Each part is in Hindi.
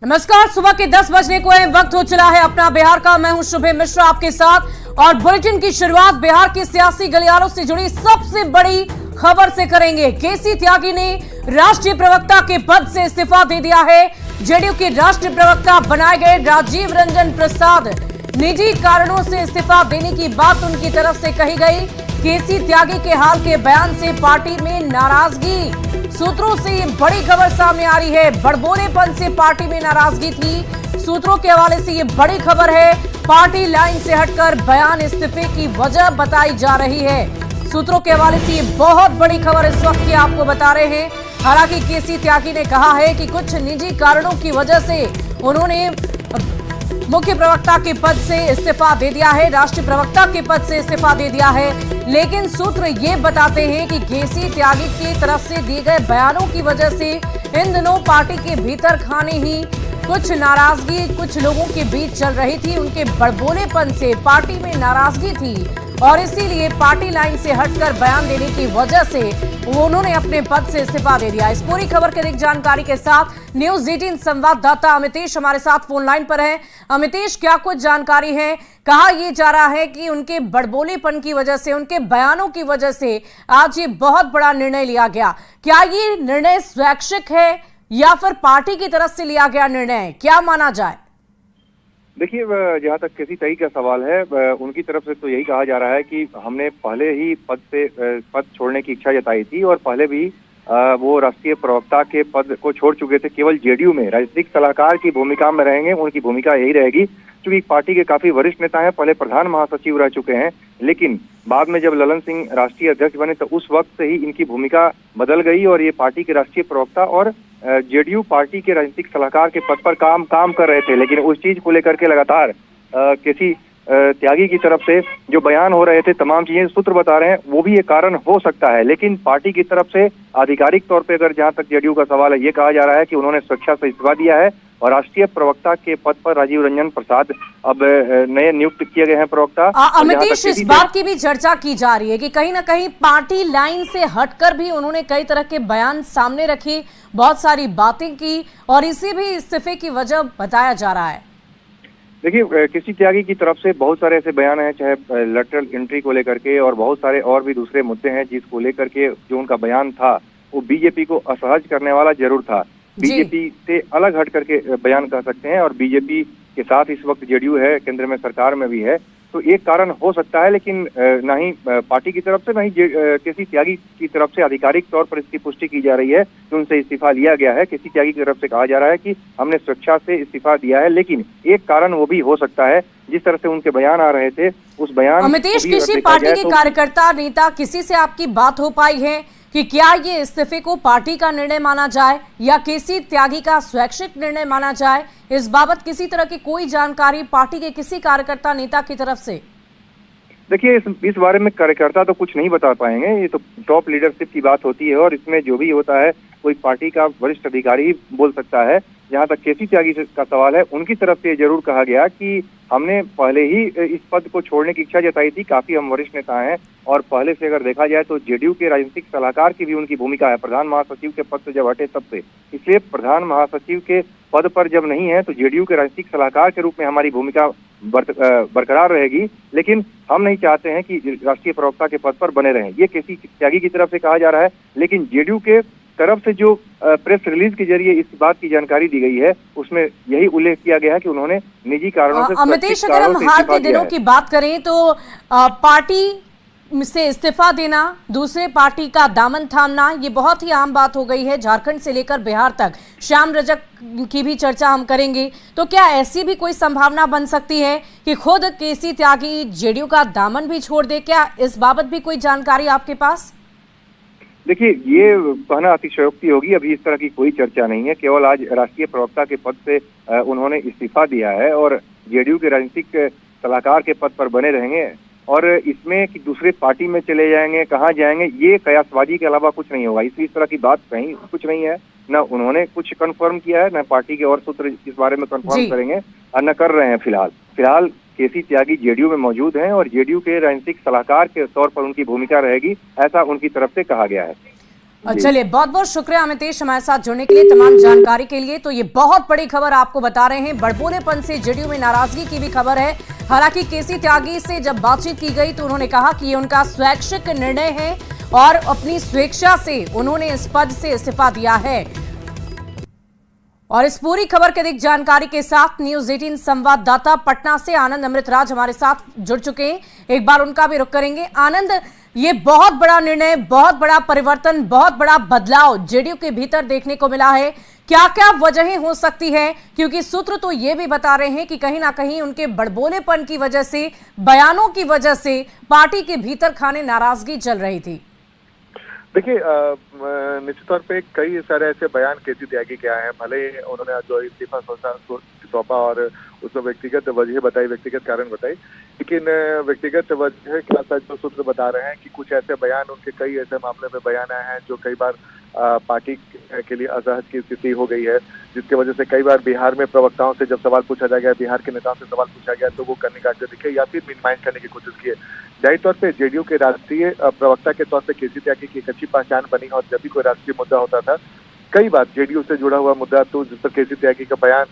नमस्कार, सुबह के 10 बजने को है, वक्त हो चला है अपना बिहार का। मैं हूं शुभे मिश्रा आपके साथ और बुलेटिन की शुरुआत बिहार की सियासी गलियारों से जुड़ी सबसे बड़ी खबर से करेंगे। केसी त्यागी ने राष्ट्रीय प्रवक्ता के पद से इस्तीफा दे दिया है। जेडीयू के राष्ट्रीय प्रवक्ता बनाए गए राजीव रंजन प्रसाद निजी कारणों से इस्तीफा देने की बात उनकी तरफ से कही गई। केसी त्यागी के हाल के बयान से पार्टी में नाराजगी। सूत्रों से ये बड़ी खबर सामने आ रही है। बड़बोलेपन से पार्टी में नाराजगी थी। सूत्रों के हवाले से ये बड़ी खबर है। पार्टी लाइन से हटकर बयान इस्तीफे की वजह बताई जा रही है। सूत्रों के हवाले से ये बहुत बड़ी खबर इस वक्त की आपको बता रहे हैं। हालांकि केसी त्यागी ने कहा है कि कुछ निजी कारणों की वजह से उन्होंने मुख्य प्रवक्ता के पद से इस्तीफा दे दिया है, राष्ट्रीय प्रवक्ता के पद से इस्तीफा दे दिया है। लेकिन सूत्र ये बताते हैं कि केसी त्यागी की तरफ से दिए गए बयानों की वजह से इन दिनों पार्टी के भीतर खाने ही कुछ नाराजगी कुछ लोगों के बीच चल रही थी। उनके बड़बोलेपन से पार्टी में नाराजगी थी और इसीलिए पार्टी लाइन से हटकर बयान देने की वजह से उन्होंने अपने पद से इस्तीफा दे दिया। इस पूरी खबर की अधिक जानकारी के साथ न्यूज़ 18 संवाददाता अमितेश हमारे साथ फोन लाइन पर है। अमितेश, क्या कुछ जानकारी है? कहा यह जा रहा है कि उनके बड़बोलेपन की वजह से, उनके बयानों की वजह से आज ये बहुत बड़ा निर्णय लिया गया। क्या ये निर्णय स्वैच्छिक है या फिर पार्टी की तरफ से लिया गया निर्णय है? क्या माना जाए? देखिए, जहाँ तक केसी त्यागी का सवाल है, उनकी तरफ से तो यही कहा जा रहा है कि हमने पहले ही पद छोड़ने की इच्छा जताई थी और पहले भी वो राष्ट्रीय प्रवक्ता के पद को छोड़ चुके थे। केवल जेडीयू में राजनीतिक सलाहकार की भूमिका में रहेंगे, उनकी भूमिका यही रहेगी। क्योंकि पार्टी के काफी वरिष्ठ नेता हैं, पहले प्रधान महासचिव रह चुके हैं, लेकिन बाद में जब ललन सिंह राष्ट्रीय अध्यक्ष बने तो उस वक्त से ही इनकी भूमिका बदल गई और ये पार्टी के राष्ट्रीय प्रवक्ता और जेडीयू पार्टी के राजनीतिक सलाहकार के पद पर काम कर रहे थे। लेकिन उस चीज को लेकर के लगातार केसी त्यागी की तरफ से जो बयान हो रहे थे, तमाम चीजें सूत्र बता रहे हैं, वो भी एक कारण हो सकता है। लेकिन पार्टी की तरफ से आधिकारिक तौर पे अगर जहां तक जेडीयू का सवाल है, ये कहा जा रहा है कि उन्होंने स्वेच्छा से इस्तीफा दिया है और राष्ट्रीय प्रवक्ता के पद पर राजीव रंजन प्रसाद अब नए नियुक्त किए गए हैं प्रवक्ता। अमितेश, इस बात की भी चर्चा की जा रही है कि कहीं ना कहीं पार्टी लाइन से हटकर भी उन्होंने कई तरह के बयान सामने रखे, बहुत सारी बातें की और इसी भी इस्तीफे की वजह बताया जा रहा है। देखिए, केसी त्यागी की तरफ से बहुत सारे ऐसे बयान हैं, चाहे लेटरल एंट्री को लेकर के और बहुत सारे और भी दूसरे मुद्दे हैं जिसको लेकर के जो उनका बयान था वो बीजेपी को असहज करने वाला जरूर था। बीजेपी से अलग हट करके बयान कह सकते हैं और बीजेपी के साथ इस वक्त जेडीयू है, केंद्र में सरकार में भी है, तो एक कारण हो सकता है। लेकिन ना ही पार्टी की तरफ से, ना ही केसी त्यागी की तरफ से आधिकारिक तौर पर इसकी पुष्टि की जा रही है कि उनसे इस्तीफा लिया गया है। केसी त्यागी की तरफ से कहा जा रहा है कि हमने स्वेच्छा से इस्तीफा दिया है, लेकिन एक कारण वो भी हो सकता है जिस तरह से उनके बयान आ रहे थे, उस बयान। अमितेश, किसी पार्टी के कार्यकर्ता नेता किसी से आपकी बात हो पाई है कि क्या ये इस्तीफे को पार्टी का निर्णय माना जाए या केसी त्यागी का स्वैच्छिक निर्णय माना जाए? इस बाबत किसी तरह की कोई जानकारी पार्टी के किसी कार्यकर्ता नेता की तरफ से? देखिए, इस बारे में कार्यकर्ता तो कुछ नहीं बता पाएंगे, ये तो टॉप लीडरशिप की बात होती है और इसमें जो भी होता है कोई पार्टी का वरिष्ठ अधिकारी ही बोल सकता है। जहां तक केसी त्यागी का सवाल है, उनकी तरफ से जरूर कहा गया कि हमने पहले ही इस पद को छोड़ने की इच्छा जताई थी, काफी हम वरिष्ठ नेता हैं और पहले से अगर देखा जाए तो जेडीयू के राजनीतिक सलाहकार की भी उनकी भूमिका है, प्रधान महासचिव के पद से जब हटे तब से। इसलिए प्रधान महासचिव के पद पर जब नहीं है तो जेडीयू के राजनीतिक सलाहकार के रूप में हमारी भूमिका बरकरार रहेगी, लेकिन हम नहीं चाहते हैं कि राष्ट्रीय प्रवक्ता के पद पर बने रहें। ये केसी त्यागी की तरफ से कहा जा रहा है। लेकिन जेडीयू के तरफ से जो प्रेस रिलीज के जरिए इस बात की जानकारी दी गई है, उसमें यही उल्लेख किया गया है कि उन्होंने निजी कारणों से। अमितेश, अगर हम हाल के दिनों की बात करें तो पार्टी से इस्तीफा देना, दूसरे पार्टी का दामन थामना, ये बहुत ही आम बात हो गई है झारखंड से लेकर बिहार तक। श्याम रजक की भी चर्चा हम करेंगे, तो क्या ऐसी भी कोई संभावना बन सकती है कि खुद केसी त्यागी जेडीयू का दामन भी छोड़ दे? क्या इस बाबत भी कोई जानकारी आपके पास? देखिए, ये कहना अतिशयोक्ति होगी, अभी इस तरह की कोई चर्चा नहीं है। केवल आज राष्ट्रीय प्रवक्ता के पद से उन्होंने इस्तीफा दिया है और जेडीयू के राजनीतिक सलाहकार के पद पर बने रहेंगे और इसमें कि दूसरे पार्टी में चले जाएंगे, कहाँ जाएंगे, ये कयासबाजी के अलावा कुछ नहीं होगा। इस तरह की बात कहीं कुछ नहीं है, न उन्होंने कुछ कंफर्म किया है, न पार्टी के और सूत्र इस बारे में कंफर्म करेंगे और न कर रहे हैं। फिलहाल केसी त्यागी जेडीयू में मौजूद हैं और जेडीयू के राजनीतिक सलाहकार के तौर पर उनकी भूमिका रहेगी, ऐसा उनकी तरफ से कहा गया है। और चलिए, बहुत बहुत शुक्रिया अमितेश हमारे साथ जुड़ने के लिए, तमाम जानकारी के लिए। तो ये बहुत बड़ी खबर आपको बता रहे हैं, बड़बोलेपन से जेडीयू में नाराजगी की भी खबर है। हालांकि केसी त्यागी से जब बातचीत की गई तो उन्होंने कहा कि ये उनका स्वैच्छिक निर्णय है और अपनी स्वेच्छा से उन्होंने इस पद से इस्तीफा दिया है। और इस पूरी खबर के अधिक जानकारी के साथ न्यूज 18 संवाददाता पटना से आनंद अमृतराज हमारे साथ जुड़ चुके हैं। एक बार उनका भी रुख करेंगे। आनंद, ये बहुत बड़ा निर्णय, बहुत बड़ा परिवर्तन, बहुत बड़ा बदलाव जेडीयू के भीतर देखने को मिला है। क्या क्या वजहें हो सकती है? क्योंकि सूत्र तो ये भी बता रहे हैं कि कहीं ना कहीं उनके बड़बोलेपन की वजह से, बयानों की वजह से पार्टी के भीतर खाने नाराजगी चल रही थी। देखिए, निश्चित तौर पे कई सारे ऐसे बयान केसी त्यागी के आए हैं। भले ही उन्होंने जो इस्तीफा सौंपा और उसमें व्यक्तिगत वजह बताई, व्यक्तिगत कारण बताई, लेकिन व्यक्तिगत वजह के साथ जो सूत्र बता रहे हैं कि कुछ ऐसे बयान, उनके कई ऐसे मामले में बयान आए हैं जो कई बार पार्टी के लिए असहज की स्थिति हो गई है, जिसकी वजह से कई बार बिहार में प्रवक्ताओं से जब सवाल पूछा जाएगा, बिहार के नेताओं से सवाल पूछा गया तो वो करने का दिखे या फिर मिनिमाइज करने की कोशिश की। जाहिर तौर पे जेडीयू के राष्ट्रीय प्रवक्ता के तौर पे केसी त्यागी की एक अच्छी पहचान बनी और जब भी कोई राष्ट्रीय मुद्दा होता था, कई बार जेडीयू से जुड़ा हुआ मुद्दा तो जिस पर केसी त्यागी का बयान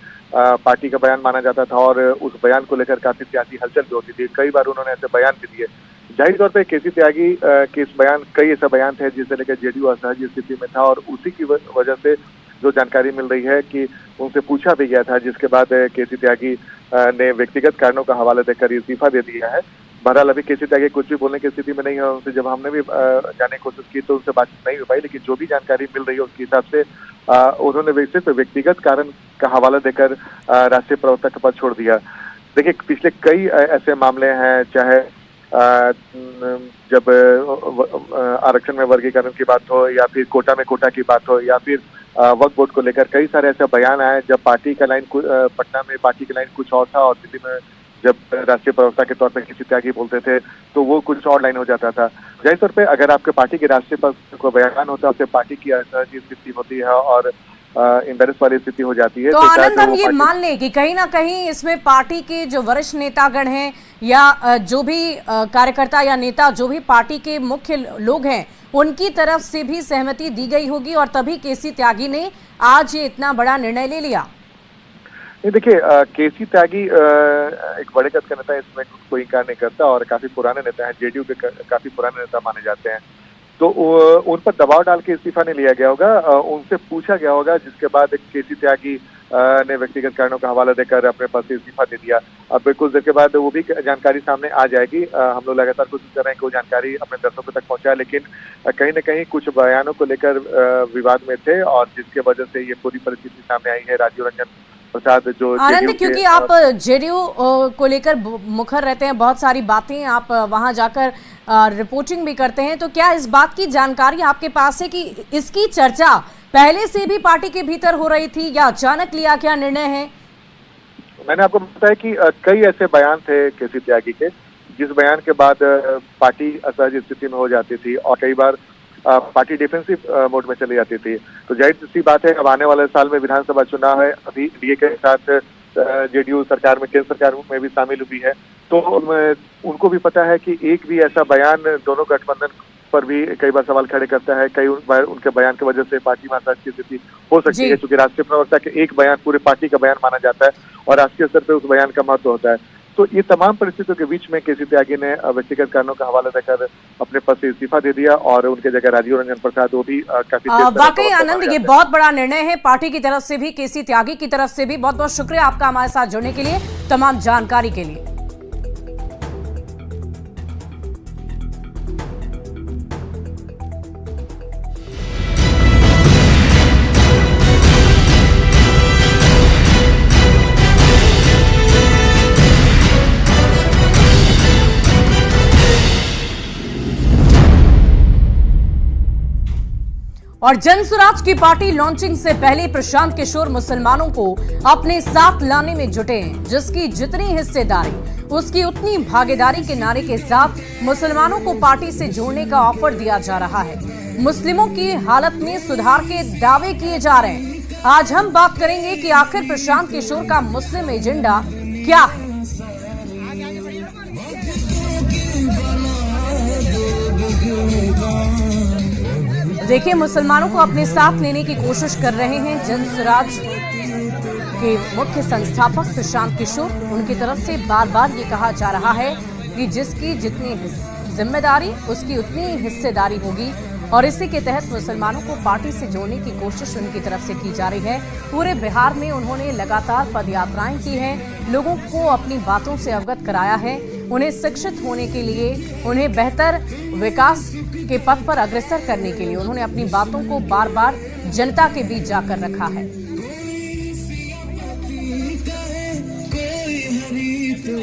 पार्टी का बयान माना जाता था और उस बयान को लेकर काफी सियासी हलचल भी होती थी। कई बार उन्होंने ऐसे बयान भी दिए। जाहिर तौर पे केसी त्यागी के इस बयान, कई ऐसे बयान थे जिसे लेकर जेडीयू असहज स्थिति में था और उसी की वजह से जो जानकारी मिल रही है कि उनसे पूछा भी गया था, जिसके बाद केसी त्यागी ने व्यक्तिगत कारणों का हवाला देकर इस्तीफा दे दिया है। बहरहाल अभी केसी त्यागी कुछ भी बोलने की स्थिति में नहीं है। उनसे जब हमने भी जानने की कोशिश की तो उनसे बातचीत नहीं हो पाई, लेकिन जो भी जानकारी मिल रही है उसके हिसाब से उन्होंने सिर्फ व्यक्तिगत कारण का हवाला देकर राष्ट्रीय प्रवक्ता का पद छोड़ दिया। देखिए, पिछले कई ऐसे मामले हैं, चाहे जब आरक्षण में वर्गीकरण की बात हो या फिर कोटा में कोटा की बात हो या फिर वक्फ बोर्ड को लेकर कई सारे ऐसे बयान आए जब पार्टी का लाइन पटना में पार्टी की लाइन कुछ और था और दिल्ली में जब राष्ट्रीय प्रवक्ता के तौर पर केसी त्यागी बोलते थे तो वो कुछ और लाइन हो जाता था। जाहिर तौर पे अगर आपके पार्टी के राष्ट्रीय प्रवक्ता को बयान होता है, आपसे पार्टी की असहज स्थिति होती है और एम्बेरस वाली स्थिति हो जाती है। तो आनंद, हम ये मान लें कि कहीं ना कहीं इसमें पार्टी के जो वरिष्ठ नेतागण हैं या जो भी कार्यकर्ता या नेता, जो भी पार्टी के मुख्य लोग हैं, उनकी तरफ से भी सहमति दी गई होगी और तभी केसी त्यागी ने आज ये इतना बड़ा निर्णय ले लिया। नहीं, देखिए, केसी त्यागी एक बड़े कद का नेता, इसमें कोई इनकार नहीं करता और काफी पुराने नेता हैं, जेडीयू के काफी पुराने नेता माने जाते हैं। तो उन पर दबाव डाल के इस्तीफा नहीं लिया गया होगा, उनसे पूछा गया होगा, जिसके बाद केसी त्यागी ने व्यक्तिगत कारणों का हवाला देकर अपने पद से इस्तीफा दे दिया। अब कुछ देर के बाद वो भी जानकारी सामने आ जाएगी। हम लोग लगातार कोशिश कर रहे हैं कि वो जानकारी अपने दर्शकों तक पहुंचाए, लेकिन कहीं न कहीं कुछ बयानों को लेकर विवाद में थे और जिसके वजह से ये पूरी परिस्थिति सामने आई है। राजीव रंजन प्रसाद जो आनंद, क्योंकि आप जेडीयू को लेकर मुखर रहते हैं, बहुत सारी बातें आप वहां जाकर रिपोर्टिंग भी करते हैं, तो क्या इस बात की जानकारी आपके पास है कि इसकी चर्चा पहले से भी पार्टी के भीतर हो रही थी या अचानक लिया क्या निर्णय है? मैंने आपको बताया कि कई ऐसे बयान थे केसी त्यागी के, जिस बयान के बाद पार्टी असहज स्थिति में हो जाती थी और कई बार पार्टी डिफेंसिव मोड में चली जाती थी। तो जाहिर सी बात है, अब आने वाले साल में विधानसभा चुनाव है, अभी एनडीए के साथ जेडीयू सरकार में, केंद्र सरकार में भी शामिल हुई है, तो उनको भी पता है कि एक भी ऐसा बयान दोनों गठबंधन पर भी कई बार सवाल खड़े करता है। कई बार उनके बयान की वजह से पार्टी में असहज की स्थिति हो सकती है, क्योंकि राष्ट्रीय प्रवक्ता के एक बयान पूरे पार्टी का बयान माना जाता है और राष्ट्रीय स्तर पर उस बयान का महत्व होता है। तो ये तमाम परिस्थितियों के बीच में केसी त्यागी ने व्यक्तिगत कारणों का हवाला देकर अपने पद से इस्तीफा दे दिया और उनके जगह राजीव रंजन प्रसाद, वो भी काफी वाकई आनंद, ये बहुत बड़ा निर्णय है पार्टी की तरफ से भी, केसी त्यागी की तरफ से भी। बहुत बहुत शुक्रिया आपका हमारे साथ जुड़ने के लिए, तमाम जानकारी के लिए। और जनसुराज की पार्टी लॉन्चिंग से पहले प्रशांत किशोर मुसलमानों को अपने साथ लाने में जुटे हैं। जिसकी जितनी हिस्सेदारी उसकी उतनी भागीदारी के नारे के साथ मुसलमानों को पार्टी से जोड़ने का ऑफर दिया जा रहा है। मुस्लिमों की हालत में सुधार के दावे किए जा रहे हैं। आज हम बात करेंगे कि आखिर प्रशांत किशोर का मुस्लिम एजेंडा क्या है। देखिए, मुसलमानों को अपने साथ लेने की कोशिश कर रहे हैं जन स्वराज के मुख्य संस्थापक प्रशांत किशोर। उनकी तरफ से बार बार ये कहा जा रहा है कि जिसकी जितनी जिम्मेदारी उसकी उतनी ही हिस्सेदारी होगी, और इसी के तहत मुसलमानों को पार्टी से जोड़ने की कोशिश उनकी तरफ से की जा रही है। पूरे बिहार में उन्होंने लगातार पदयात्राएं की हैं, लोगों को अपनी बातों से अवगत कराया है, उन्हें शिक्षित होने के लिए, उन्हें बेहतर विकास के पथ पर अग्रसर करने के लिए उन्होंने अपनी बातों को बार बार जनता के बीच जाकर रखा है।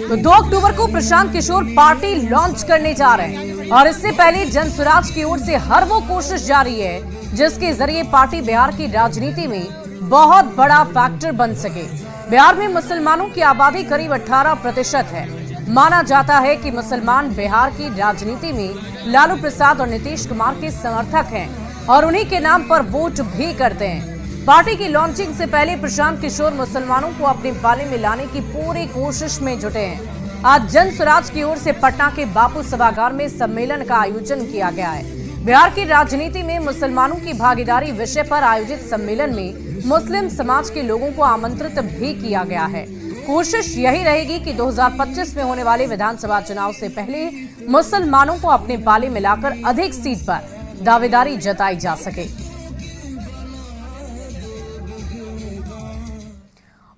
तो 2 अक्टूबर को प्रशांत किशोर पार्टी लॉन्च करने जा रहे हैं, और इससे पहले जन स्वराज की ओर से हर वो कोशिश जारी है जिसके जरिए पार्टी बिहार की राजनीति में बहुत बड़ा फैक्टर बन सके। बिहार में मुसलमानों की आबादी करीब 18% है। माना जाता है कि मुसलमान बिहार की राजनीति में लालू प्रसाद और नीतीश कुमार के समर्थक हैं और उन्हीं के नाम पर वोट भी करते हैं। पार्टी की लॉन्चिंग से पहले प्रशांत किशोर मुसलमानों को अपने पाले में लाने की पूरी कोशिश में जुटे हैं। आज जन स्वराज की ओर से पटना के बापू सभागार में सम्मेलन का आयोजन किया गया है। बिहार की राजनीति में मुसलमानों की भागीदारी विषय पर आयोजित सम्मेलन में मुस्लिम समाज के लोगों को आमंत्रित भी किया गया है। कोशिश यही रहेगी कि 2025 में होने वाले विधानसभा चुनाव से पहले मुसलमानों को अपने पाले में लाकर अधिक सीट पर दावेदारी जताई जा सके।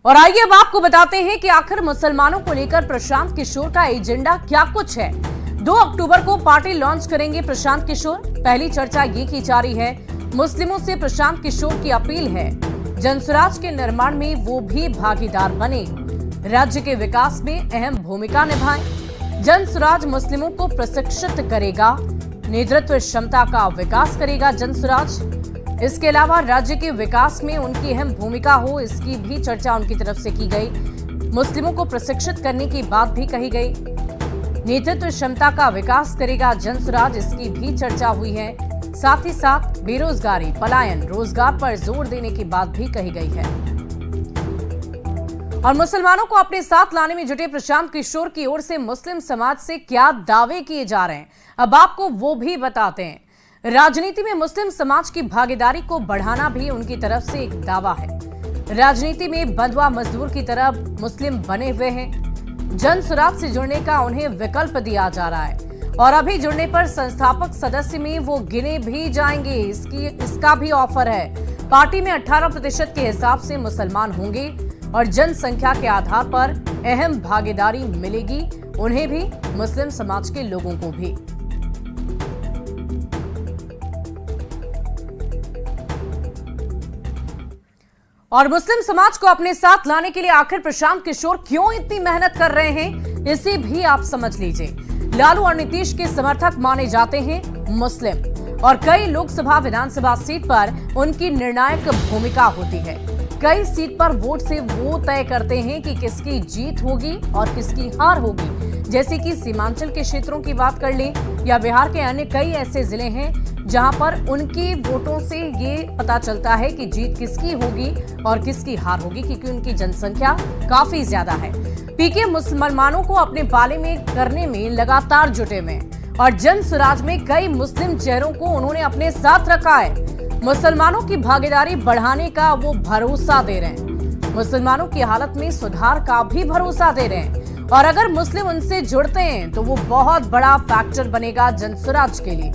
और आइए अब आपको बताते हैं कि आखिर मुसलमानों को लेकर प्रशांत किशोर का एजेंडा क्या कुछ है। 2 अक्टूबर को पार्टी लॉन्च करेंगे प्रशांत किशोर। पहली चर्चा ये की जा रही है, मुस्लिमों से प्रशांत किशोर की अपील है जनस्वराज के निर्माण में वो भी भागीदार बने, राज्य के विकास में अहम भूमिका निभाएं। जनस्वराज मुस्लिमों को प्रशिक्षित करेगा, नेतृत्व क्षमता का विकास करेगा जनस्वराज। इसके अलावा राज्य के विकास में उनकी अहम भूमिका हो, इसकी भी चर्चा उनकी तरफ से की गई। मुस्लिमों को प्रशिक्षित करने की बात भी कही गई। नेतृत्व क्षमता का विकास करेगा जनस्वराज, इसकी भी चर्चा हुई है। साथ ही साथ बेरोजगारी, पलायन, रोजगार पर जोर देने की बात भी कही गई है। और मुसलमानों को अपने साथ लाने में जुटे प्रशांत किशोर की ओर से मुस्लिम समाज से क्या दावे किए जा रहे हैं, अब आपको वो भी बताते हैं। राजनीति में मुस्लिम समाज की भागीदारी को बढ़ाना भी उनकी तरफ से एक दावा है। राजनीति में बंधुआ मजदूर की तरह मुस्लिम बने हुए हैं। जन स्वराज से जुड़ने का उन्हें विकल्प दिया जा रहा है, और अभी जुड़ने पर संस्थापक सदस्य में वो गिने भी जाएंगे, इसका भी ऑफर है। पार्टी में 18% के हिसाब से मुसलमान होंगे और जनसंख्या के आधार पर अहम भागीदारी मिलेगी उन्हें भी, मुस्लिम समाज के लोगों को भी। और मुस्लिम समाज को अपने साथ लाने के लिए आखिर प्रशांत किशोर क्यों इतनी मेहनत कर रहे हैं, इसे भी आप समझ लीजिए। लालू और नीतीश के समर्थक माने जाते हैं मुस्लिम, और कई लोकसभा विधानसभा सीट पर उनकी निर्णायक भूमिका होती है। कई सीट पर वोट से वो तय करते हैं कि किसकी जीत होगी और किसकी हार होगी। जैसे कि सीमांचल के क्षेत्रों की बात कर लें, या बिहार के अन्य कई ऐसे जिले हैं जहां पर उनकी वोटों से ये पता चलता है कि जीत किसकी होगी और किसकी हार होगी, क्योंकि उनकी जनसंख्या काफी ज्यादा है। पीके मुसलमानों को अपने पाले में करने में लगातार जुटे हुए हैं, और जन स्वराज में कई मुस्लिम चेहरों को उन्होंने अपने साथ रखा है। मुसलमानों की भागीदारी बढ़ाने का वो भरोसा दे रहे हैं, मुसलमानों की हालत में सुधार का भी भरोसा दे रहे हैं, और अगर मुस्लिम उनसे जुड़ते हैं तो वो बहुत बड़ा फैक्टर बनेगा जन स्वराज के लिए।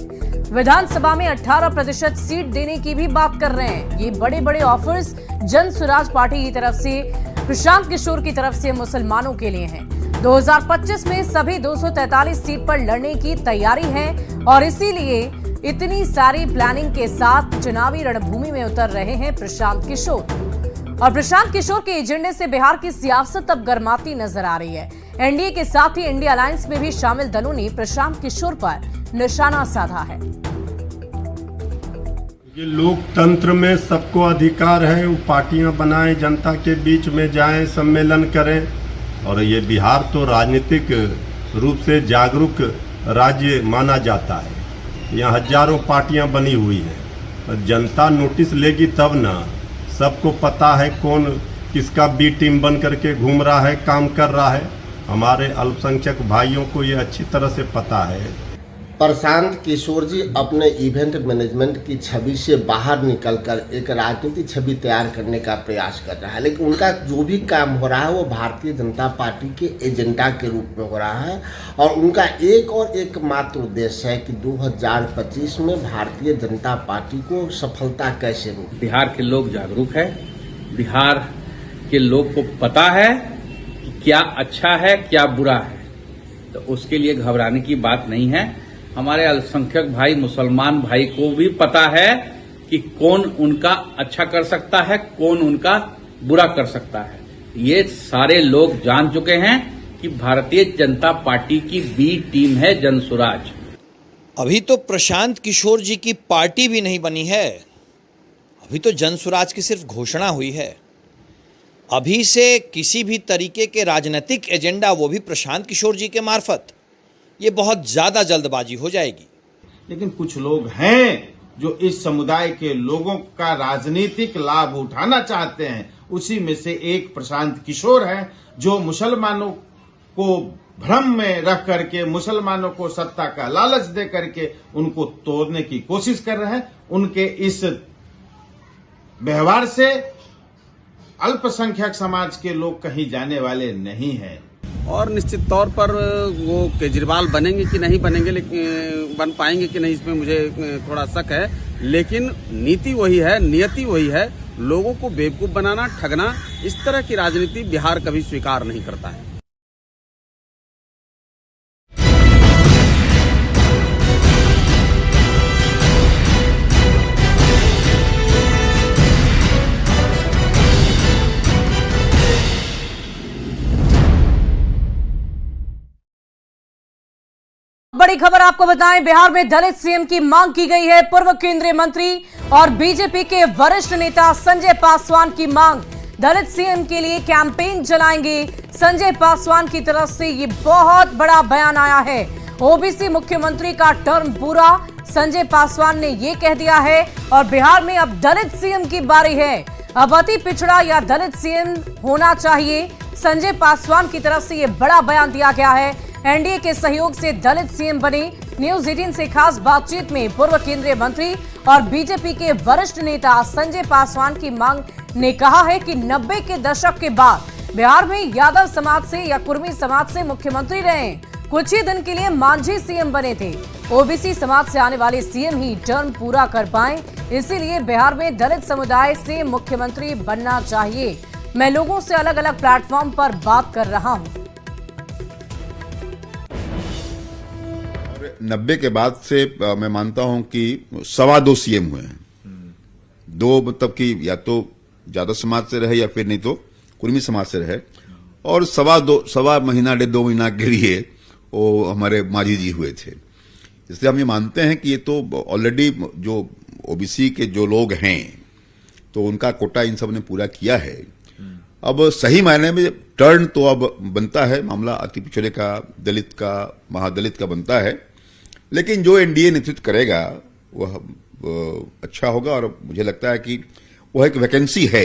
विधानसभा में 18% सीट देने की भी बात कर रहे हैं। ये बड़े बड़े ऑफर्स जन स्वराज पार्टी की तरफ से, प्रशांत किशोर की तरफ से मुसलमानों के लिए हैं। 2025 में सभी 243 सीट पर लड़ने की तैयारी है, और इसीलिए इतनी सारी प्लानिंग के साथ चुनावी रणभूमि में उतर रहे हैं प्रशांत किशोर। और प्रशांत किशोर के एजेंडे से बिहार की सियासत अब गर्माती नजर आ रही है। एनडीए के साथ ही इंडिया अलायंस में भी शामिल दलों ने प्रशांत किशोर पर निशाना साधा है। ये लोकतंत्र में सबको अधिकार है, वो पार्टियां बनाएं, जनता के बीच में जाएं, सम्मेलन करें। और ये बिहार तो राजनीतिक रूप से जागरूक राज्य माना जाता है। यहाँ हजारों पार्टियां बनी हुई हैं, जनता नोटिस लेगी तब ना। सबको पता है कौन किसका बी टीम बन करके घूम रहा है, काम कर रहा है। हमारे अल्पसंख्यक भाइयों को ये अच्छी तरह से पता है। प्रशांत किशोर जी अपने इवेंट मैनेजमेंट की छवि से बाहर निकलकर एक राजनीतिक छवि तैयार करने का प्रयास कर रहा है, लेकिन उनका जो भी काम हो रहा है वो भारतीय जनता पार्टी के एजेंडा के रूप में हो रहा है और उनका एक और एकमात्र उद्देश्य है कि 2025 में भारतीय जनता पार्टी को सफलता कैसे मिले। बिहार के लोग जागरूक है, बिहार के लोग को पता है कि क्या अच्छा है क्या बुरा है, तो उसके लिए घबराने की बात नहीं है। हमारे अल्पसंख्यक भाई मुसलमान भाई को भी पता है कि कौन उनका अच्छा कर सकता है, कौन उनका बुरा कर सकता है। ये सारे लोग जान चुके हैं कि भारतीय जनता पार्टी की बी टीम है जनसुराज। अभी तो प्रशांत किशोर जी की पार्टी भी नहीं बनी है, अभी तो जनसुराज की सिर्फ घोषणा हुई है। अभी से किसी भी तरीके के राजनीतिक एजेंडा, वो भी प्रशांत किशोर जी के मार्फत, ये बहुत ज़्यादा जल्दबाजी हो जाएगी। लेकिन कुछ लोग हैं जो इस समुदाय के लोगों का राजनीतिक लाभ उठाना चाहते हैं। उसी में से एक प्रशांत किशोर है जो मुसलमानों को भ्रम में रख करके, मुसलमानों को सत्ता का लालच दे करके उनको तोड़ने की कोशिश कर रहे हैं। उनके इस व्यवहार से अल्पसंख्यक समाज के लोग कहीं जाने वाले नहीं हैं। और निश्चित तौर पर वो केजरीवाल बनेंगे कि नहीं बनेंगे, लेकिन बन पाएंगे कि नहीं, इसमें मुझे थोड़ा शक है। लेकिन नीति वही है, नियति वही है, लोगों को बेवकूफ बनाना, ठगना, इस तरह की राजनीति बिहार कभी स्वीकार नहीं करता है। बड़ी खबर आपको बताएं, बिहार में दलित सीएम की मांग की गई है। पूर्व केंद्रीय मंत्री और बीजेपी के वरिष्ठ नेता संजय पासवान की मांग, दलित सीएम के लिए कैंपेन चलाएंगे। संजय पासवान की तरफ से ये बहुत बड़ा बयान आया है। ओबीसी मुख्यमंत्री का टर्म पूरा, संजय पासवान ने ये कह दिया है और बिहार में अब दलित सीएम की बारी है। अब अति पिछड़ा या दलित सीएम होना चाहिए, संजय पासवान की तरफ से ये बड़ा बयान दिया गया है। एनडीए के सहयोग से दलित सीएम बने। न्यूज 18 से खास बातचीत में पूर्व केंद्रीय मंत्री और बीजेपी के वरिष्ठ नेता संजय पासवान की मांग ने कहा है कि 90 के दशक के बाद बिहार में यादव समाज से या कुर्मी समाज से मुख्यमंत्री रहे, कुछ ही दिन के लिए मांझी सीएम बने थे। ओबीसी समाज से आने वाले सीएम ही टर्म पूरा कर पाए, इसीलिए बिहार में दलित समुदाय से मुख्यमंत्री बनना चाहिए। मैं लोगों से अलग अलग प्लेटफॉर्म पर बात कर रहा हूं। 90 के बाद से मैं मानता हूं कि 2.25 सीएम हुए हैं। दो मतलब कि या तो यादव समाज से रहे या फिर नहीं तो कुर्मी समाज से रहे, और 2.25 महीना 1.5 महीना के लिए वो हमारे मांझी जी हुए थे। इसलिए हम ये मानते हैं कि ये तो ऑलरेडी जो ओबीसी के जो लोग हैं तो उनका कोटा इन सब ने पूरा किया है। अब सही मायने में टर्न तो अब बनता है, मामला अति पिछड़े का, दलित का, महादलित का बनता है। लेकिन जो एनडीए नेतृत्व करेगा वह अच्छा होगा और मुझे लगता है कि वह एक वैकेंसी है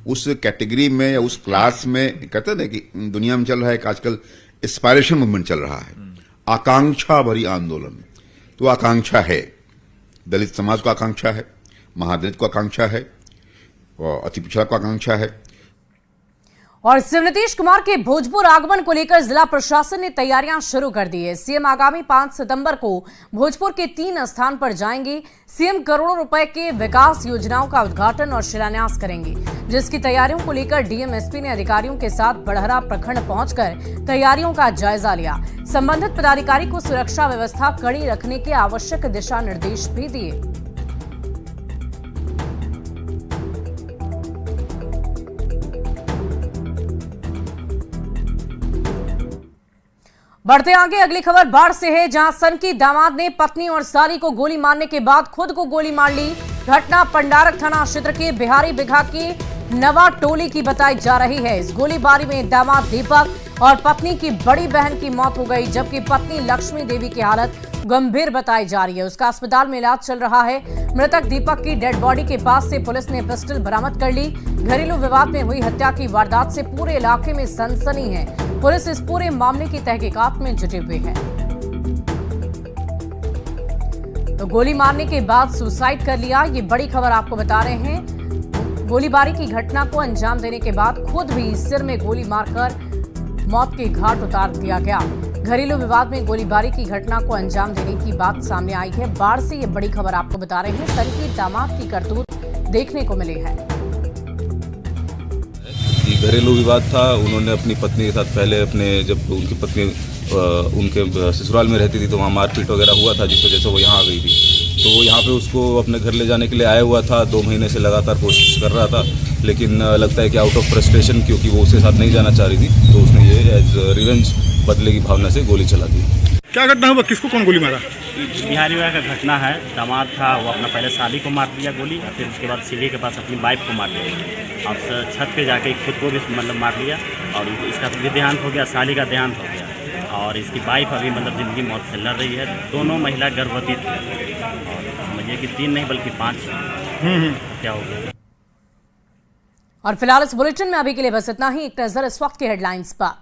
उस कैटेगरी में या उस क्लास में। कहते हैं कि दुनिया में चल रहा है कि आजकल एस्पायरेशन मूवमेंट चल रहा है, आकांक्षा भरी आंदोलन। तो आकांक्षा है, दलित समाज को आकांक्षा है, महादलित को आकांक्षा है और अति पिछड़ा को आकांक्षा है। और सीएम नीतीश कुमार के भोजपुर आगमन को लेकर जिला प्रशासन ने तैयारियां शुरू कर दी है। सीएम आगामी 5 सितंबर को भोजपुर के 3 स्थान पर जाएंगे। सीएम करोड़ों रुपए के विकास योजनाओं का उद्घाटन और शिलान्यास करेंगे, जिसकी तैयारियों को लेकर डीएम एसपी ने अधिकारियों के साथ बड़हरा प्रखंड पहुंचकर तैयारियों का जायजा लिया। संबंधित पदाधिकारी को सुरक्षा व्यवस्था कड़ी रखने के आवश्यक दिशा निर्देश भी दिए। बढ़ते आगे, अगली खबर बाढ़ से है, जहां सनकी दामाद ने पत्नी और साली को गोली मारने के बाद खुद को गोली मार ली। घटना पंडारक थाना क्षेत्र के बिहारी बिघा की नवा टोली की बताई जा रही है। इस गोलीबारी में दामाद दीपक और पत्नी की बड़ी बहन की मौत हो गई, जबकि पत्नी लक्ष्मी देवी की हालत गंभीर बताई जा रही है। उसका अस्पताल में इलाज चल रहा है। मृतक दीपक की डेड बॉडी के पास से पुलिस ने पिस्टल बरामद कर ली। घरेलू विवाद में हुई हत्या की वारदात से पूरे इलाके में सनसनी है। पुलिस इस पूरे मामले की तहकीकात में जुटी हुई है। तो गोली मारने के बाद सुसाइड कर लिया। ये बड़ी खबर आपको बता रहे हैं। गोलीबारी की घटना को अंजाम देने के बाद खुद भी सिर में गोली मारकर मौत के घाट उतार दिया गया। घरेलू विवाद में गोलीबारी की घटना को अंजाम देने की बात सामने आई है। बाढ़ से ये बड़ी खबर आपको बता रहे हैं। सनकी दामाद की करतूत देखने को मिली है। घरेलू विवाद था। उन्होंने अपनी पत्नी के साथ पहले जब उनकी पत्नी उनके ससुराल में रहती थी तो वहाँ मारपीट वगैरह हुआ था, जिस वजह से वो यहाँ आ गई थी। तो वो यहाँ पे उसको अपने घर ले जाने के लिए आया हुआ था। 2 महीने से लगातार कोशिश कर रहा था, लेकिन लगता है कि आउट ऑफ फ्रस्ट्रेशन, क्योंकि वो उसके साथ नहीं जाना चाह रही थी, तो उसने ये एज रिवेंज बदले की भावना से गोली चला दी। क्या घटना हुआ? किसको कौन गोली मारा? बिहारी विवाह का घटना है। दामाद था, वो अपना पहले साली को मार दिया गोली, और फिर उसके बाद सीढ़ी के पास अपनी वाइफ को मार दिया, और छत पे जाके खुद को भी मतलब मार लिया। और इसका भी देहांत हो गया, साली का देहांत हो गया, और इसकी वाइफ अभी मतलब जिंदगी मौत से लड़ रही है। दोनों महिला गर्भवती थी, और समझिए कि 3 नहीं बल्कि 5 क्या हो गया। और फिलहाल इस बुलेटिन में अभी के लिए बस इतना ही। एक नजर इस वक्त के हेडलाइंस पर।